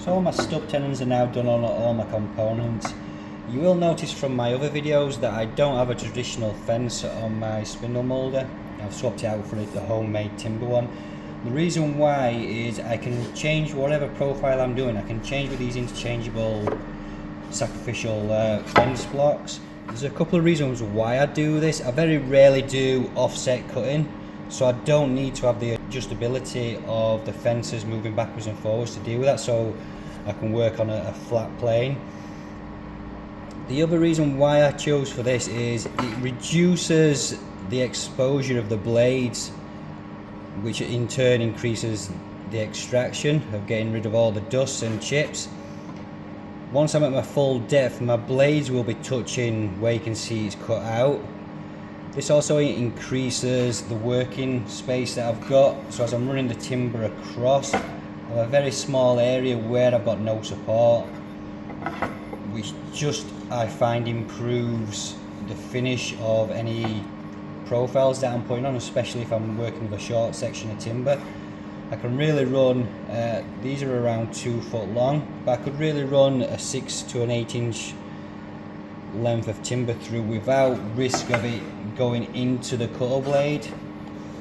So all my stub tenons are now done on all my components. You will notice from my other videos that I don't have a traditional fence on my spindle moulder. I've swapped it out for the homemade timber one. The reason why is I can change whatever profile I'm doing. I can change with these interchangeable sacrificial fence blocks. There's a couple of reasons why I do this. I very rarely do offset cutting, so I don't need to have the adjustability of the fences moving backwards and forwards to deal with that, so I can work on a flat plane. The other reason why I chose for this is it reduces the exposure of the blades, which in turn increases the extraction of getting rid of all the dust and chips. Once I'm at my full depth, my blades will be touching where you can see it's cut out. This also increases the working space that I've got, so as I'm running the timber across, I have a very small area where I've got no support, which just I find improves the finish of any profiles that I'm putting on, especially if I'm working with a short section of timber. I can really run, these are around 2 foot long, but I could really run a 6 to an 8 inch length of timber through without risk of it going into the cutter blade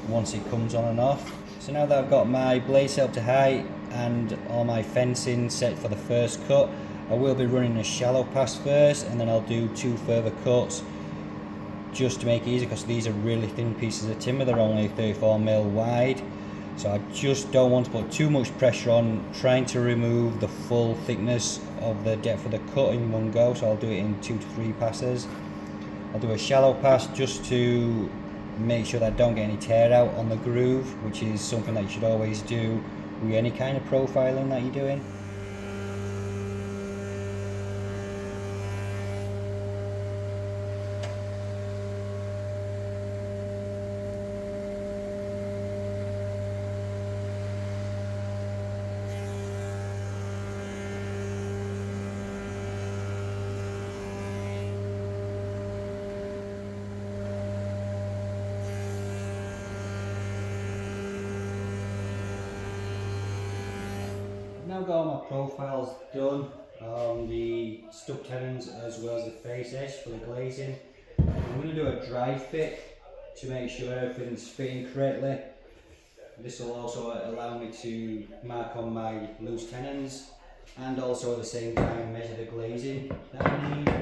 once it comes on and off. So now that I've got my blade set up to height and all my fencing set for the first cut, I will be running a shallow pass first, and then I'll do 2 further cuts just to make it easy, because these are really thin pieces of timber. They're only 34mm wide, so I just don't want to put too much pressure on trying to remove the full thickness of the depth of the cut in one go, so I'll do it in 2 to 3 passes. I'll do a shallow pass just to make sure that I don't get any tear out on the groove, which is something that you should always do with any kind of profiling that you're doing. Now got all my profiles done on the stub tenons as well as the face edge for the glazing. I'm going to do a dry fit to make sure everything's fitting correctly. This will also allow me to mark on my loose tenons and also at the same time measure the glazing that I need.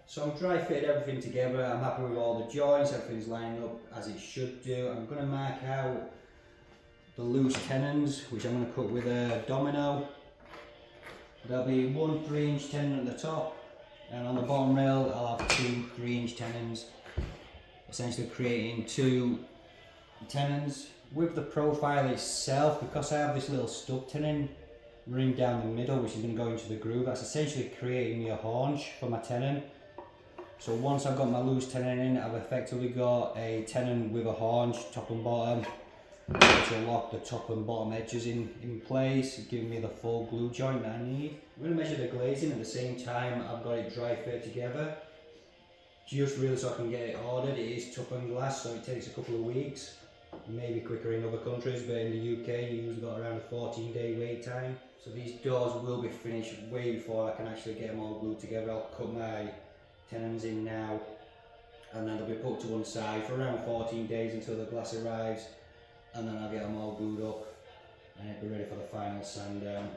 So I've dry fitted everything together. I'm happy with all the joints, everything's lining up as it should do. I'm going to mark out the loose tenons, which I'm going to cut with a domino. There'll be 1 3-inch tenon at the top, and on the bottom rail I'll have 2 3-inch tenons, essentially creating 2 tenons. With the profile itself, because I have this little stub tenon running down the middle which is going to go into the groove, that's essentially creating me a haunch for my tenon. So once I've got my loose tenon in, I've effectively got a tenon with a haunch, top and bottom, which will lock the top and bottom edges in place, giving me the full glue joint that I need. I'm going to measure the glazing at the same time I've got it dry fit together, just really so I can get it ordered. It is tough on glass, so it takes a couple of weeks, maybe quicker in other countries, but in the UK you usually got around a 14-day wait time. So these doors will be finished way before I can actually get them all glued together. I'll cut my tenons in now, and then they'll be put to one side for around 14 days until the glass arrives, and then I'll get them all glued up and it'll be ready for the final sand down.